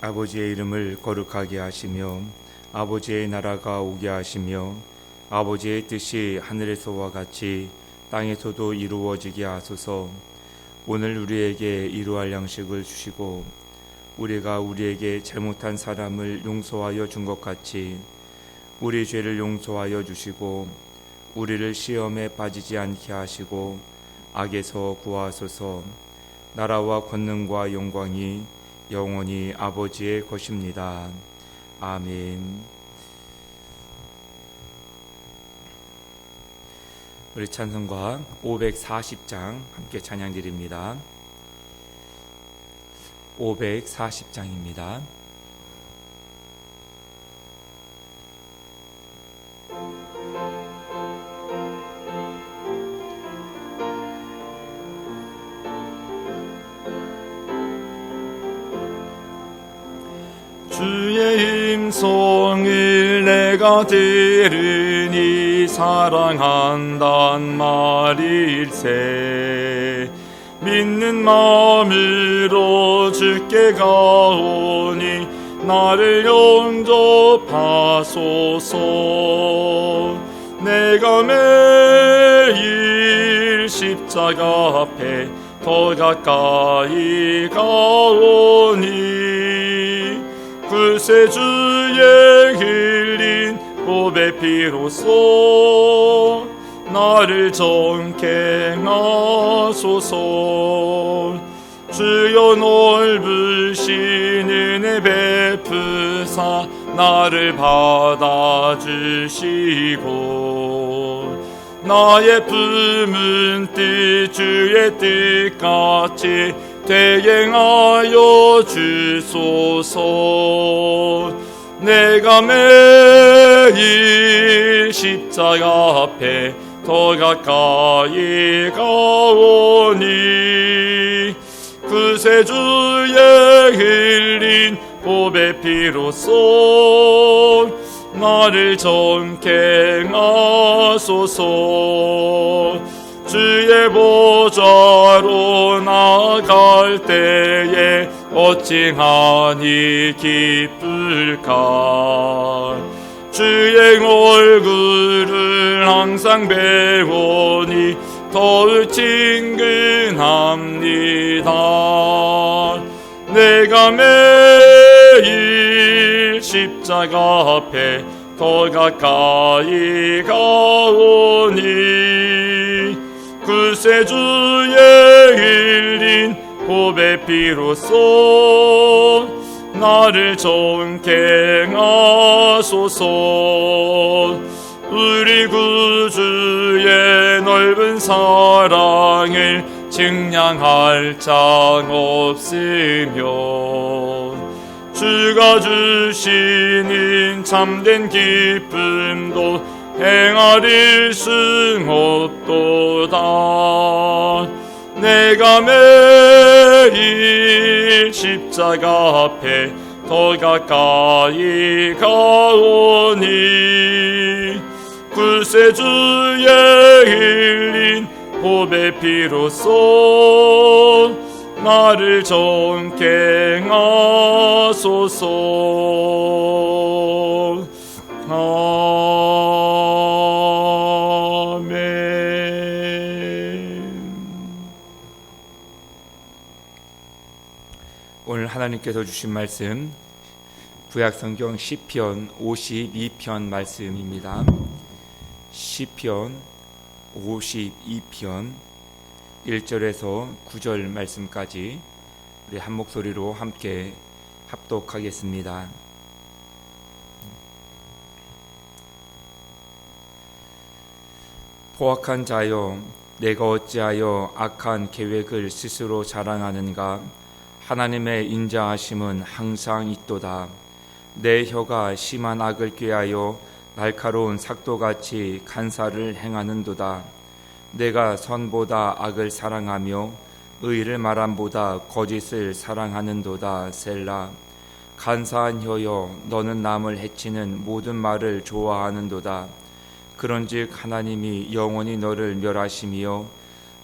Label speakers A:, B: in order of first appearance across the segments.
A: 아버지의 이름을 거룩하게 하시며 아버지의 나라가 오게 하시며 아버지의 뜻이 하늘에서와 같이 땅에서도 이루어지게 하소서. 오늘 우리에게 일용할 양식을 주시고 우리가 우리에게 잘못한 사람을 용서하여 준 것 같이 우리 죄를 용서하여 주시고 우리를 시험에 빠지지 않게 하시고 악에서 구하소서. 나라와 권능과 영광이 영원히 아버지의 것입니다. 아멘. 우리 찬송가 540장 함께 찬양드립니다. 540장입니다.
B: 주의 음성을 내가 들으니 사랑한단 말일세. 믿는 마음으로 주께 가오니 나를 영접하소서. 내가 매일 십자가 앞에 더 가까이 가오니 구세주의 흘린 보배 피로써 나를 정케 하소서. 주여 넓으신 은혜 베푸사 나를 받아주시고 나의 품은 뜻 주의 뜻같이 대행하여 주소서. 내가 매일 십자가 앞에 더 가까이 가오니 구세주의 흘린 보배 피로써 나를 정케 하소서. 주의 보좌로 나아갈 때에 어찌하니 기쁠까. 주의 얼굴을 항상 배우니 더욱 친근합니다. 내가 매일 십자가 앞에 더 가까이 가오니 구세주의 흘린 보배 피로써 나를 정케 하소서. 우리 구주의 넓은 사랑을 증량할 장 없으며 주가 주시는 참된 기쁨도 행하릴 수 없도다. 내가 매일 십자가 앞에 더 가까이 가오니 구세주의 흘린 보배 피로써 나를 정케 하소서.
A: 오늘 하나님께서 주신 말씀 구약성경 시편 52편 말씀입니다. 시편 52편 1절에서 9절 말씀까지 우리 한 목소리로 함께 합독하겠습니다. 포악한 자여, 내가 어찌하여 악한 계획을 스스로 자랑하는가. 하나님의 인자하심은 항상 있도다. 내 혀가 심한 악을 꾀하여 날카로운 삭도같이 간사를 행하는도다. 내가 선보다 악을 사랑하며 의를 말함보다 거짓을 사랑하는도다. 셀라. 간사한 혀여, 너는 남을 해치는 모든 말을 좋아하는도다. 그런즉 하나님이 영원히 너를 멸하시며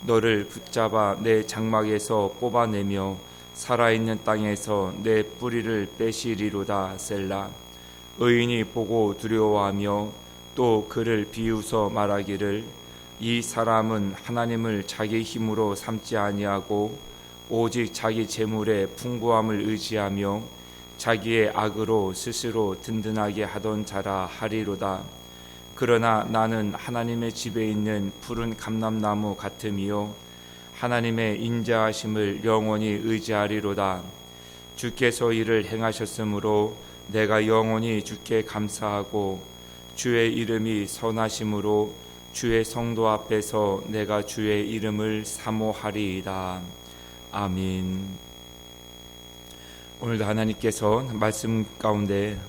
A: 너를 붙잡아 내 장막에서 뽑아내며 살아있는 땅에서 내 뿌리를 빼시리로다. 셀라. 의인이 보고 두려워하며 또 그를 비웃어 말하기를 이 사람은 하나님을 자기 힘으로 삼지 아니하고 오직 자기 재물의 풍부함을 의지하며 자기의 악으로 스스로 든든하게 하던 자라 하리로다. 그러나 나는 하나님의 집에 있는 푸른 감람나무 같음이요 하나님의 인자하심을 영원히 의지하리로다. 주께서 이를 행하셨으므로 내가 영원히 주께 감사하고 주의 이름이 선하심으로 주의 성도 앞에서 내가 주의 이름을 사모하리이다. 아멘. 오늘도 하나님께서 말씀 가운데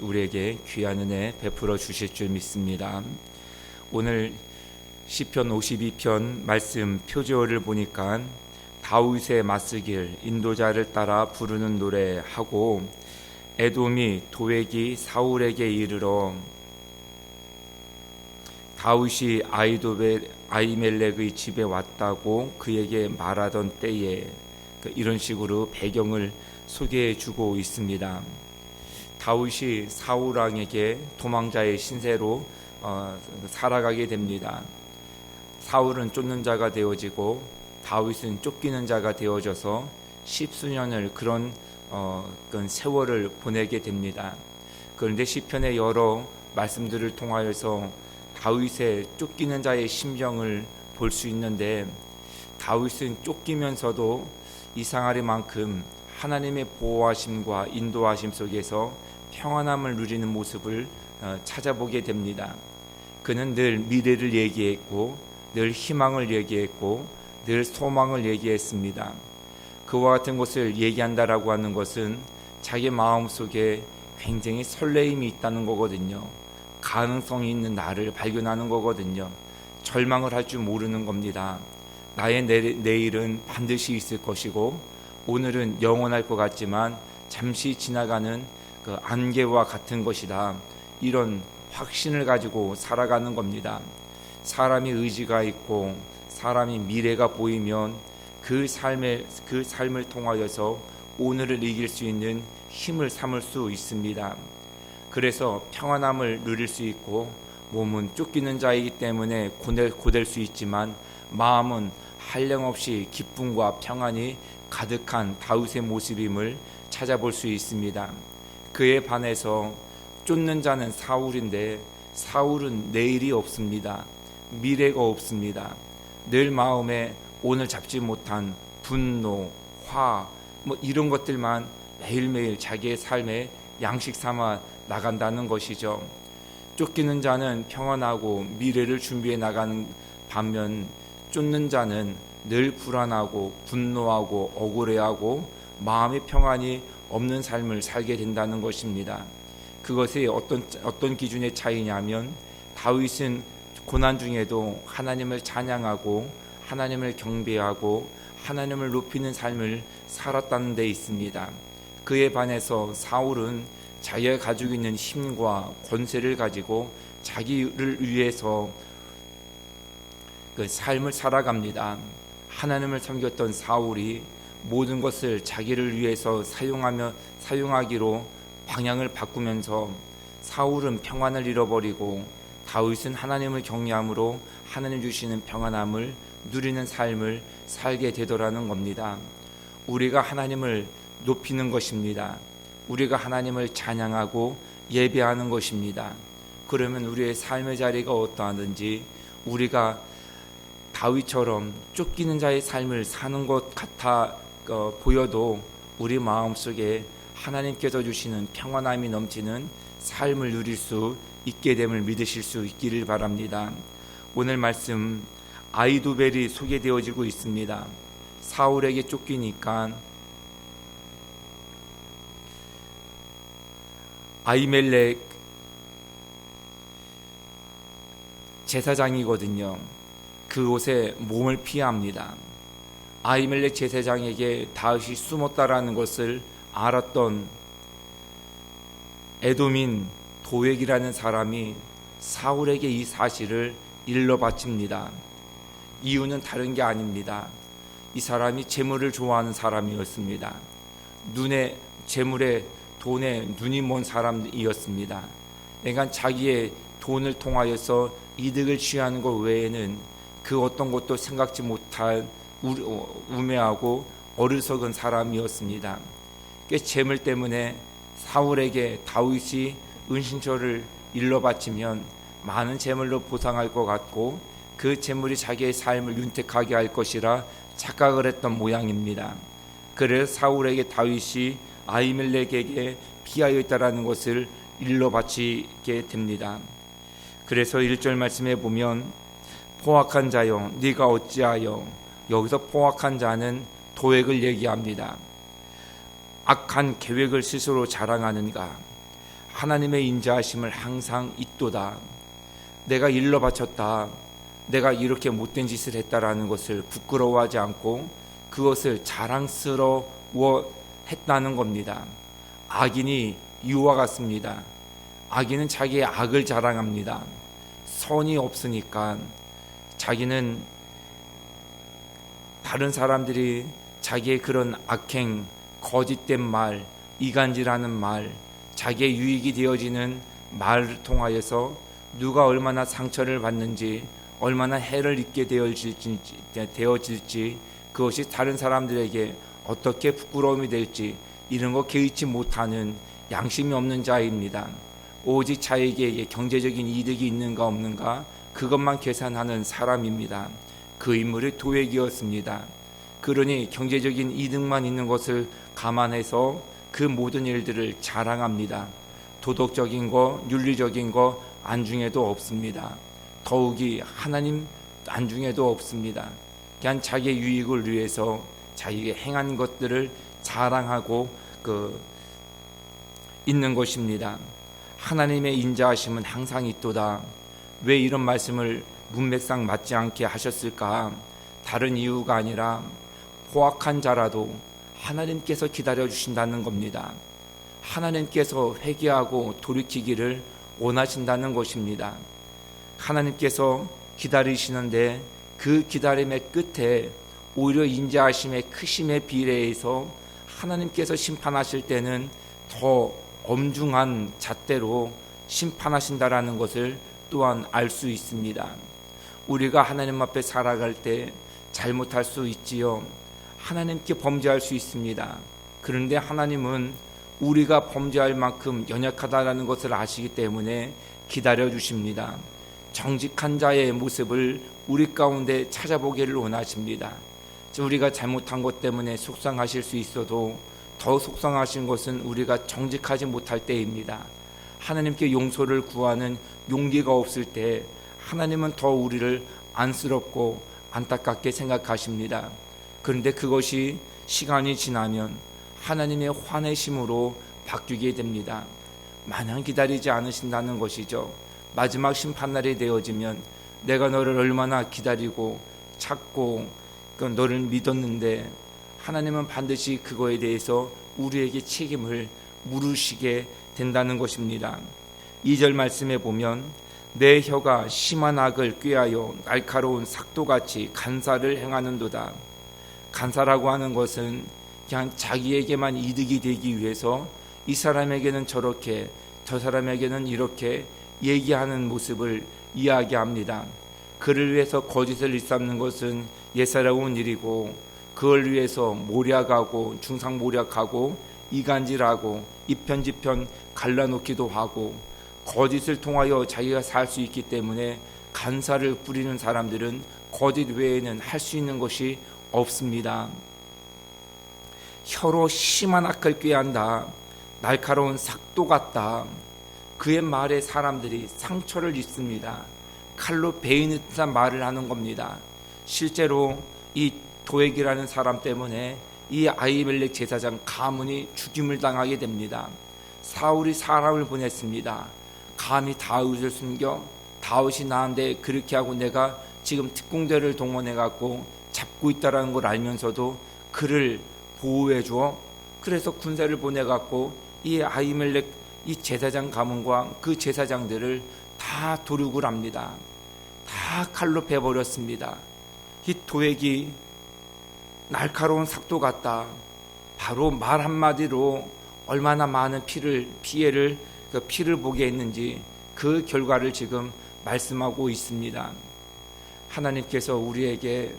A: 우리에게 귀한 은혜 베풀어 주실 줄 믿습니다. 오늘 시편 52편 말씀 표제어를 보니까 다윗의 맞쓰길 인도자를 따라 부르는 노래하고 에돔이 도액이 사울에게 이르러 다윗이 아히멜렉의 집에 왔다고 그에게 말하던 때에 이런 식으로 배경을 소개해 주고 있습니다. 다윗이 사울 왕에게 도망자의 신세로 살아가게 됩니다. 사울은 쫓는 자가 되어지고 다윗은 쫓기는 자가 되어져서 십수년을 그런 세월을 보내게 됩니다. 그런데 시편의 여러 말씀들을 통하여서 다윗의 쫓기는 자의 심정을 볼 수 있는데 다윗은 쫓기면서도 이상하리만큼 하나님의 보호하심과 인도하심 속에서 평안함을 누리는 모습을 찾아보게 됩니다. 그는 늘 미래를 얘기했고 늘 희망을 얘기했고 늘 소망을 얘기했습니다. 그와 같은 것을 얘기한다라고 하는 것은 자기 마음속에 굉장히 설레임이 있다는 거거든요. 가능성이 있는 나를 발견하는 거거든요. 절망을 할 줄 모르는 겁니다. 나의 내일은 반드시 있을 것이고 오늘은 영원할 것 같지만 잠시 지나가는 그 안개와 같은 것이다. 이런 확신을 가지고 살아가는 겁니다. 사람이 의지가 있고 사람이 미래가 보이면 그 삶을 통하여서 오늘을 이길 수 있는 힘을 삼을 수 있습니다. 그래서 평안함을 누릴 수 있고 몸은 쫓기는 자이기 때문에 고될 수 있지만 마음은 한량없이 기쁨과 평안이 가득한 다윗의 모습임을 찾아볼 수 있습니다. 그에 반해서 쫓는 자는 사울인데 사울은 내일이 없습니다. 미래가 없습니다. 늘 마음에 오늘 잡지 못한 분노, 화 이런 것들만 매일매일 자기의 삶에 양식 삼아 나간다는 것이죠. 쫓기는 자는 평안하고 미래를 준비해 나가는 반면 쫓는 자는 늘 불안하고 분노하고 억울해하고 마음의 평안이 없는 삶을 살게 된다는 것입니다. 그것이 어떤 기준의 차이냐면 다윗은 고난 중에도 하나님을 찬양하고 하나님을 경배하고 하나님을 높이는 삶을 살았다는 데 있습니다. 그에 반해서 사울은 자기가 가지고 있는 힘과 권세를 가지고 자기를 위해서 그 삶을 살아갑니다. 하나님을 섬겼던 사울이 모든 것을 자기를 위해서 사용하기로 방향을 바꾸면서 사울은 평안을 잃어버리고 다윗은 하나님을 경외함으로 하나님 주시는 평안함을 누리는 삶을 살게 되더라는 겁니다. 우리가 하나님을 높이는 것입니다. 우리가 하나님을 찬양하고 예배하는 것입니다. 그러면 우리의 삶의 자리가 어떠하든지 우리가 다윗처럼 쫓기는 자의 삶을 사는 것 같아 보여도 우리 마음속에 하나님께서 주시는 평안함이 넘치는 삶을 누릴 수 있게 됨을 믿으실 수 있기를 바랍니다. 오늘 말씀 아히도벨이 소개되어지고 있습니다. 사울에게 쫓기니까 아히멜렉 제사장이거든요. 그곳에 몸을 피합니다. 아히멜렉 제사장에게 다윗이 숨었다라는 것을 알았던 에돔인 도액이라는 사람이 사울에게 이 사실을 일러 바칩니다. 이유는 다른 게 아닙니다. 이 사람이 재물을 좋아하는 사람이었습니다. 눈에 재물에 돈에 눈이 먼 사람이었습니다. 그러니까 자기의 돈을 통하여서 이득을 취하는 것 외에는 그 어떤 것도 생각지 못한 우매하고 어리석은 사람이었습니다. 그 재물 때문에 사울에게 다윗이 은신처를 일러 바치면 많은 재물로 보상할 것 같고 그 재물이 자기의 삶을 윤택하게 할 것이라 착각을 했던 모양입니다. 그래서 사울에게 다윗이 아히멜렉에게 피하여 있다라는 것을 일러 바치게 됩니다. 그래서 1절 말씀에 보면 포악한 자여 네가 어찌하여, 여기서 포악한 자는 도액을 얘기합니다. 악한 계획을 스스로 자랑하는가? 하나님의 인자하심을 항상 잊도다. 내가 일러 바쳤다, 내가 이렇게 못된 짓을 했다라는 것을 부끄러워하지 않고 그것을 자랑스러워 했다는 겁니다. 악인이 이와 같습니다. 악인은 자기의 악을 자랑합니다. 선이 없으니까 자기는 다른 사람들이 자기의 그런 악행, 거짓된 말, 이간질하는 말, 자기의 유익이 되어지는 말을 통하여서 누가 얼마나 상처를 받는지, 얼마나 해를 입게 되어질지, 그것이 다른 사람들에게 어떻게 부끄러움이 될지 이런 거 개의치 못하는 양심이 없는 자입니다. 오직 자에게 경제적인 이득이 있는가 없는가 그것만 계산하는 사람입니다. 그 인물이 도액이었습니다. 그러니 경제적인 이득만 있는 것을 감안해서 그 모든 일들을 자랑합니다. 도덕적인 거, 윤리적인 거 안중에도 없습니다. 더욱이 하나님 안중에도 없습니다. 그냥 자기의 유익을 위해서 자기가 행한 것들을 자랑하고 있는 것입니다. 하나님의 인자하심은 항상 있도다. 왜 이런 말씀을 문맥상 맞지 않게 하셨을까? 다른 이유가 아니라 포악한 자라도 하나님께서 기다려주신다는 겁니다. 하나님께서 회개하고 돌이키기를 원하신다는 것입니다. 하나님께서 기다리시는데 그 기다림의 끝에 오히려 인자하심의 크심에 비례해서 하나님께서 심판하실 때는 더 엄중한 잣대로 심판하신다라는 것을 또한 알 수 있습니다. 우리가 하나님 앞에 살아갈 때 잘못할 수 있지요. 하나님께 범죄할 수 있습니다. 그런데 하나님은 우리가 범죄할 만큼 연약하다라는 것을 아시기 때문에 기다려 주십니다. 정직한 자의 모습을 우리 가운데 찾아보기를 원하십니다. 우리가 잘못한 것 때문에 속상하실 수 있어도 더 속상하신 것은 우리가 정직하지 못할 때입니다. 하나님께 용서를 구하는 용기가 없을 때 하나님은 더 우리를 안쓰럽고 안타깝게 생각하십니다. 그런데 그것이 시간이 지나면 하나님의 화내심으로 바뀌게 됩니다. 마냥 기다리지 않으신다는 것이죠. 마지막 심판날이 되어지면 내가 너를 얼마나 기다리고 찾고 너를 믿었는데 하나님은 반드시 그거에 대해서 우리에게 책임을 물으시게 된다는 것입니다. 2절 말씀에 보면 내 혀가 심한 악을 꾀하여 날카로운 삭도같이 간사를 행하는도다. 간사라고 하는 것은 그냥 자기에게만 이득이 되기 위해서 이 사람에게는 저렇게 저 사람에게는 이렇게 얘기하는 모습을 이야기합니다. 그를 위해서 거짓을 일삼는 것은 예사로운 일이고 그걸 위해서 모략하고 중상모략하고 이간질하고 이편지편 갈라놓기도 하고 거짓을 통하여 자기가 살 수 있기 때문에 간사를 부리는 사람들은 거짓 외에는 할 수 있는 것이 없습니다. 혀로 심한 악을 꾀한다. 날카로운 삭도 같다. 그의 말에 사람들이 상처를 입습니다. 칼로 베이는 듯한 말을 하는 겁니다. 실제로 이 도액이라는 사람 때문에 이 아히멜렉 제사장 가문이 죽임을 당하게 됩니다. 사울이 사람을 보냈습니다. 감히 다윗을 숨겨? 다윗이 나한테 그렇게 하고 내가 지금 특공대를 동원해 갖고 잡고 있다라는 걸 알면서도 그를 보호해 줘. 그래서 군사를 보내 갖고 이 아히멜렉 이 제사장 가문과 그 제사장들을 다 도륙을 합니다. 다 칼로 베버렸습니다. 이 도액이 날카로운 삭도 같다. 바로 말 한마디로 얼마나 많은 피해를 보게 했는지 그 결과를 지금 말씀하고 있습니다. 하나님께서 우리에게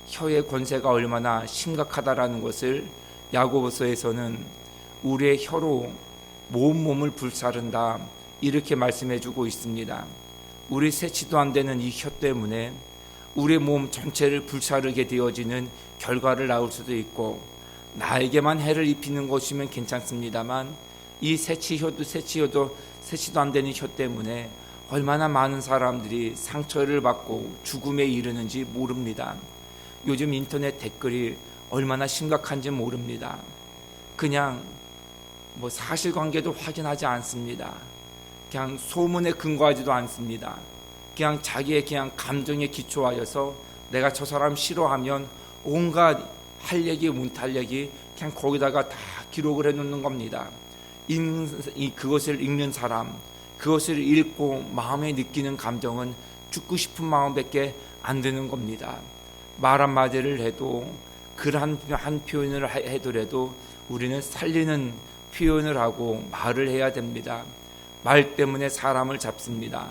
A: 혀의 권세가 얼마나 심각하다라는 것을 야고보서에서는 우리의 혀로 몸을 불사른다 이렇게 말씀해주고 있습니다. 우리 세치도 안 되는 이 혀 때문에 우리 몸 전체를 불사르게 되어지는 결과를 낳을 수도 있고, 나에게만 해를 입히는 것이면 괜찮습니다만 이 세치도 안 되는 혀 때문에 얼마나 많은 사람들이 상처를 받고 죽음에 이르는지 모릅니다. 요즘 인터넷 댓글이 얼마나 심각한지 모릅니다. 그냥 사실관계도 확인하지 않습니다. 그냥 소문에 근거하지도 않습니다. 그냥 자기의 감정에 기초하여서 내가 저 사람 싫어하면 온갖 할 얘기 못할 얘기 그냥 거기다가 다 기록을 해놓는 겁니다. 그것을 읽는 사람, 그것을 읽고 마음에 느끼는 감정은 죽고 싶은 마음밖에 안 드는 겁니다. 말 한마디를 해도 글 한 표현을 해더라도 우리는 살리는 표현을 하고 말을 해야 됩니다. 말 때문에 사람을 잡습니다.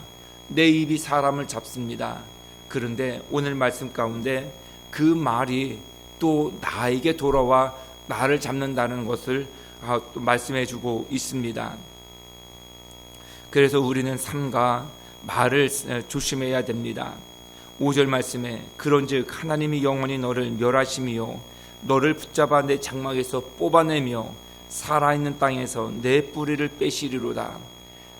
A: 내 입이 사람을 잡습니다. 그런데 오늘 말씀 가운데 그 말이 또 나에게 돌아와 나를 잡는다는 것을 또 말씀해 주고 있습니다. 그래서 우리는 삼가 말을 조심해야 됩니다. 5절 말씀에 그런즉 하나님이 영원히 너를 멸하심이요 너를 붙잡아 내 장막에서 뽑아내며 살아있는 땅에서 내 뿌리를 빼시리로다.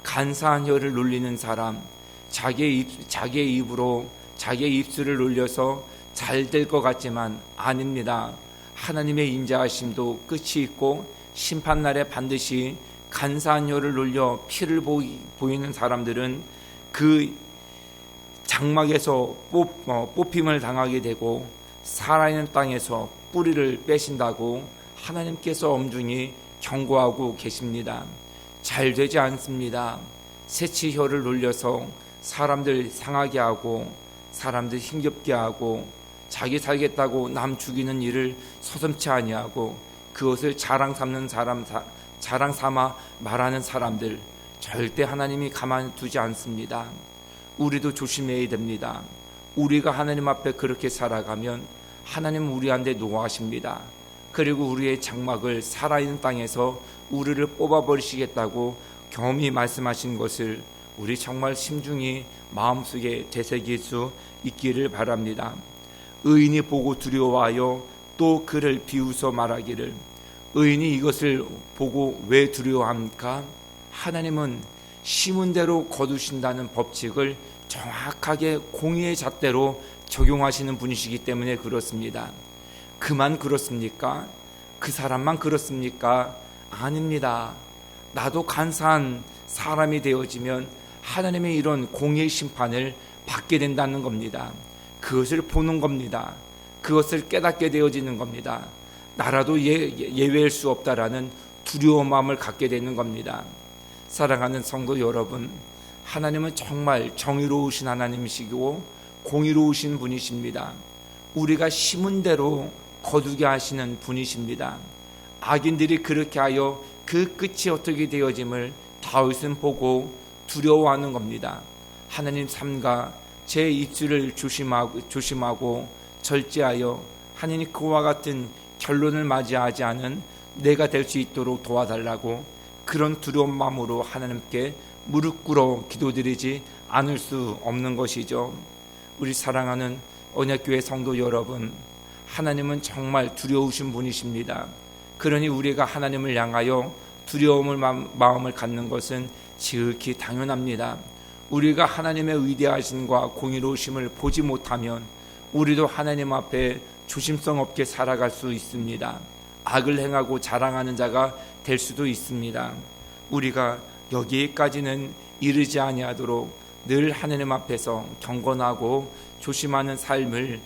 A: 간사한 혀를 놀리는 사람, 자기의 입으로 자기의 입술을 놀려서 잘 될 것 같지만 아닙니다. 하나님의 인자하심도 끝이 있고 심판날에 반드시 간사한 혀를 놀려 피를 보이는 사람들은 그 장막에서 뽑힘을 당하게 되고 살아있는 땅에서 뿌리를 빼신다고 하나님께서 엄중히 경고하고 계십니다. 잘 되지 않습니다. 새치 혀를 놀려서 사람들 상하게 하고 사람들 힘겹게 하고 자기 살겠다고 남 죽이는 일을 서슴지 아니하고 그것을 자랑 삼아 말하는 사람들 절대 하나님이 가만히 두지 않습니다. 우리도 조심해야 됩니다. 우리가 하나님 앞에 그렇게 살아가면 하나님은 우리한테 노하십니다. 그리고 우리의 장막을 살아있는 땅에서 우리를 뽑아버리시겠다고 겸히 말씀하신 것을 우리 정말 심중히 마음속에 되새길 수 있기를 바랍니다. 의인이 보고 두려워하여 또 그를 비웃어 말하기를, 의인이 이것을 보고 왜 두려워합니까? 하나님은 심은 대로 거두신다는 법칙을 정확하게 공의의 잣대로 적용하시는 분이시기 때문에 그렇습니다. 그만 그렇습니까? 그 사람만 그렇습니까? 아닙니다. 나도 간사한 사람이 되어지면 하나님의 이런 공의의 심판을 받게 된다는 겁니다. 그것을 보는 겁니다. 그것을 깨닫게 되어지는 겁니다. 나라도 예외일 수 없다라는 두려운 마음을 갖게 되는 겁니다. 사랑하는 성도 여러분, 하나님은 정말 정의로우신 하나님이시고 공의로우신 분이십니다. 우리가 심은 대로 거두게 하시는 분이십니다. 악인들이 그렇게 하여 그 끝이 어떻게 되어짐을 다윗은 보고 두려워하는 겁니다. 하나님 삼가 제 입술을 조심하고 절제하여 하나님 그와 같은 결론을 맞이하지 않은 내가 될 수 있도록 도와달라고 그런 두려운 마음으로 하나님께 무릎 꿇어 기도드리지 않을 수 없는 것이죠. 우리 사랑하는 언약교회 성도 여러분, 하나님은 정말 두려우신 분이십니다. 그러니 우리가 하나님을 향하여 두려움을 마음을 갖는 것은 지극히 당연합니다. 우리가 하나님의 위대하심과 공의로우심을 보지 못하면 우리도 하나님 앞에 조심성 없게 살아갈 수 있습니다. 악을 행하고 자랑하는 자가 될 수도 있습니다. 우리가 여기까지는 이르지 아니하도록 늘 하나님 앞에서 경건하고 조심하는 삶을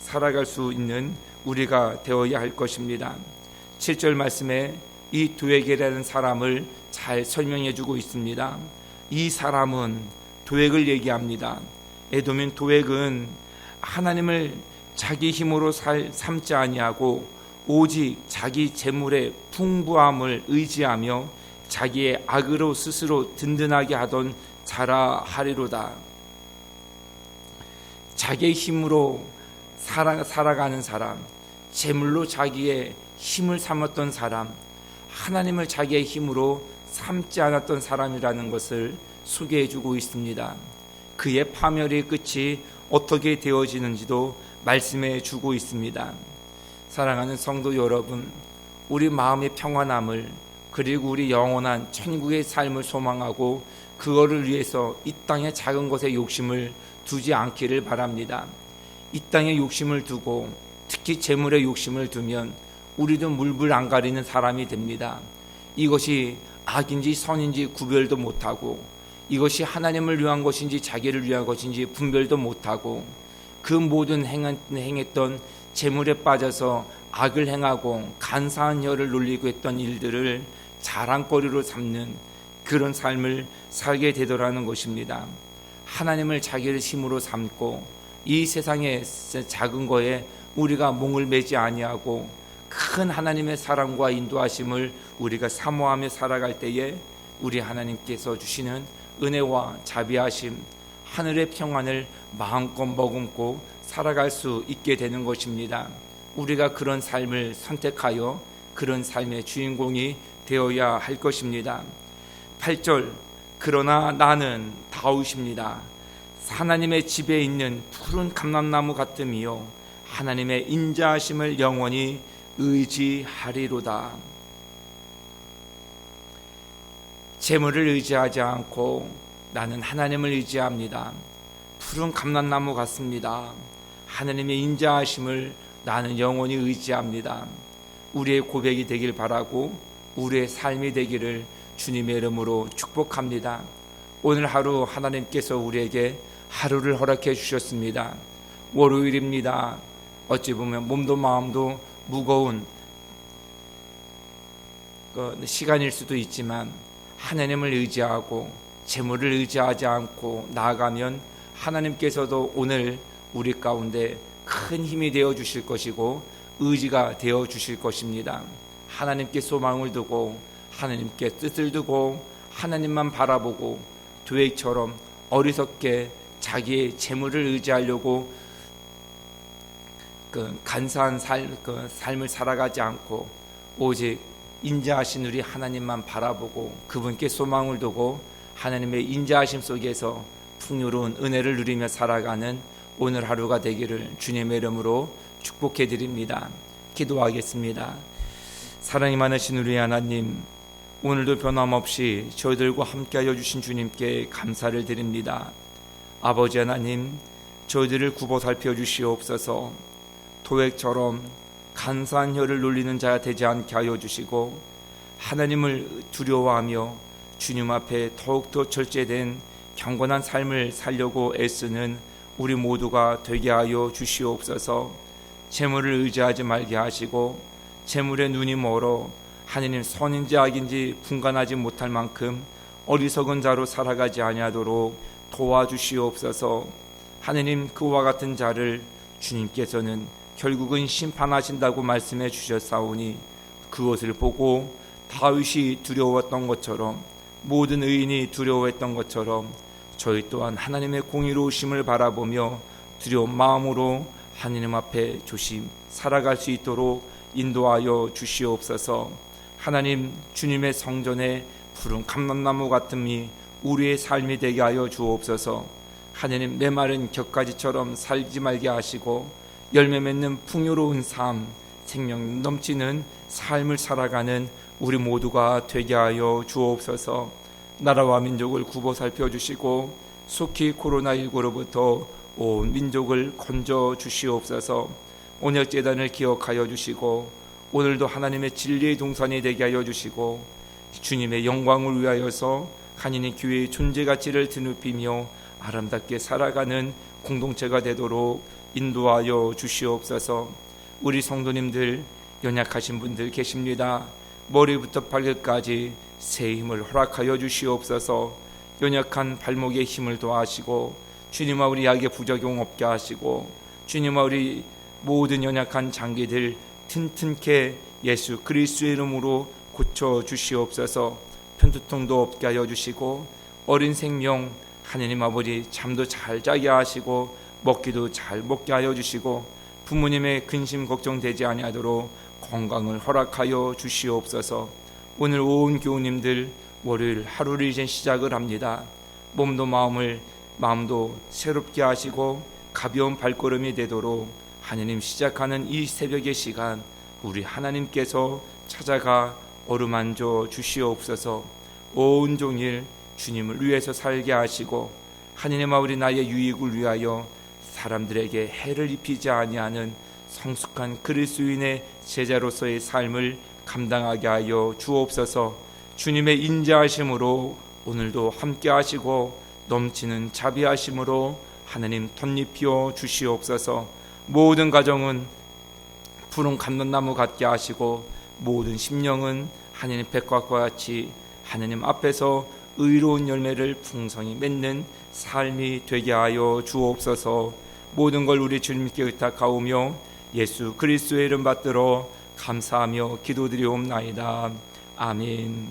A: 살아갈 수 있는 우리가 되어야 할 것입니다. 7절 말씀에 이 도액이라는 사람을 잘 설명해 주고 있습니다. 이 사람은 도액을 얘기합니다. 에돔인 도액은 하나님을 자기 힘으로 삼지 아니하고 오직 자기 재물의 풍부함을 의지하며 자기의 악으로 스스로 든든하게 하던 자라 하리로다. 자기의 힘으로 살아가는 사람, 재물로 자기의 힘을 삼았던 사람, 하나님을 자기의 힘으로 삼지 않았던 사람이라는 것을 소개해주고 있습니다. 그의 파멸의 끝이 어떻게 되어지는지도 말씀해 주고 있습니다. 사랑하는 성도 여러분, 우리 마음의 평안함을, 그리고 우리 영원한 천국의 삶을 소망하고 그거를 위해서 이 땅의 작은 것에 욕심을 두지 않기를 바랍니다. 이 땅에 욕심을 두고 특히 재물에 욕심을 두면 우리도 물불 안 가리는 사람이 됩니다. 이것이 악인지 선인지 구별도 못하고, 이것이 하나님을 위한 것인지 자기를 위한 것인지 분별도 못하고, 그 모든 행했던 재물에 빠져서 악을 행하고 간사한 혀를 놀리고 했던 일들을 자랑거리로 삼는 그런 삶을 살게 되더라는 것입니다. 하나님을 자기의 힘으로 삼고 이 세상의 작은 거에 우리가 몽을 매지 아니하고 큰 하나님의 사랑과 인도하심을 우리가 사모하며 살아갈 때에 우리 하나님께서 주시는 은혜와 자비하심, 하늘의 평안을 마음껏 머금고 살아갈 수 있게 되는 것입니다. 우리가 그런 삶을 선택하여 그런 삶의 주인공이 되어야 할 것입니다. 8절, 그러나 나는 다윗입니다. 하나님의 집에 있는 푸른 감람나무 같음이요 하나님의 인자하심을 영원히 의지하리로다. 재물을 의지하지 않고 나는 하나님을 의지합니다. 푸른 감람나무 같습니다. 하나님의 인자하심을 나는 영원히 의지합니다. 우리의 고백이 되길 바라고 우리의 삶이 되기를 주님의 이름으로 축복합니다. 오늘 하루 하나님께서 우리에게 하루를 허락해 주셨습니다. 월요일입니다. 어찌 보면 몸도 마음도 무거운 시간일 수도 있지만 하나님을 의지하고 재물을 의지하지 않고 나아가면 하나님께서도 오늘 우리 가운데 큰 힘이 되어 주실 것이고 의지가 되어 주실 것입니다. 하나님께 소망을 두고 하나님께 뜻을 두고 하나님만 바라보고 도액처럼 어리석게 자기의 재물을 의지하려고 간사한 삶을 살아가지 않고 오직 인자하신 우리 하나님만 바라보고 그분께 소망을 두고 하나님의 인자하심 속에서 풍요로운 은혜를 누리며 살아가는 오늘 하루가 되기를 주님의 이름으로 축복해 드립니다. 기도하겠습니다. 사랑이 많으신 우리 하나님, 오늘도 변함없이 저희들과 함께하여 주신 주님께 감사를 드립니다. 아버지 하나님, 저희들을 굽어 살펴 주시옵소서. 도액처럼 간사한 혀를 놀리는 자가 되지 않게 하여 주시고 하나님을 두려워하며 주님 앞에 더욱더 절제된 경건한 삶을 살려고 애쓰는 우리 모두가 되게 하여 주시옵소서. 재물을 의지하지 말게 하시고 재물의 눈이 멀어 하나님 선인지 악인지 분간하지 못할 만큼 어리석은 자로 살아가지 아니하도록 도와주시옵소서. 하나님, 그와 같은 자를 주님께서는 결국은 심판하신다고 말씀해 주셨사오니 그것을 보고 다윗이 두려웠던 것처럼, 모든 의인이 두려워했던 것처럼 저희 또한 하나님의 공의로우심을 바라보며 두려운 마음으로 하나님 앞에 조심 살아갈 수 있도록 인도하여 주시옵소서. 하나님, 주님의 성전에 푸른 감람나무 같음이 우리의 삶이 되게 하여 주옵소서. 하나님, 메마른 격가지처럼 살지 말게 하시고 열매 맺는 풍요로운 삶, 생명 넘치는 삶을 살아가는 우리 모두가 되게 하여 주옵소서. 나라와 민족을 굽어 살펴주시고 속히 코로나19로부터 온 민족을 건져 주시옵소서. 온역재단을 기억하여 주시고 오늘도 하나님의 진리의 동산이 되게 하여 주시고 주님의 영광을 위하여서 간인히 교회의 존재 가치를 드높이며 아름답게 살아가는 공동체가 되도록 인도하여 주시옵소서. 우리 성도님들, 연약하신 분들 계십니다. 머리부터 발끝까지 새 힘을 허락하여 주시옵소서. 연약한 발목에 힘을 더하시고 주님아 우리 약의 부작용 없게 하시고 주님아 우리 모든 연약한 장기들 튼튼케 예수 그리스도의 이름으로 고쳐 주시옵소서. 편두통도 없게 하여 주시고 어린 생명 하느님 아버지 잠도 잘 자게 하시고 먹기도 잘 먹게 하여 주시고 부모님의 근심 걱정되지 아니하도록 건강을 허락하여 주시옵소서. 오늘 온 교우님들 월요일 하루를 이제 시작을 합니다. 몸도 마음도 새롭게 하시고 가벼운 발걸음이 되도록 하느님 시작하는 이 새벽의 시간 우리 하나님께서 찾아가 어루만져 주시옵소서. 온종일 주님을 위해서 살게 하시고 하느님 아버지 나의 유익을 위하여 사람들에게 해를 입히지 아니하는 성숙한 그리스도인의 제자로서의 삶을 감당하게 하여 주옵소서. 주님의 인자하심으로 오늘도 함께 하시고 넘치는 자비하심으로 하나님 덧입혀 주시옵소서. 모든 가정은 푸른 감람나무 같게 하시고 모든 심령은 하나님 백과과 같이 하나님 앞에서 의로운 열매를 풍성히 맺는 삶이 되게 하여 주옵소서. 모든 걸 우리 주님께 의탁하오며 예수 그리스도의 이름 받들어 감사하며 기도드리옵나이다. 아멘.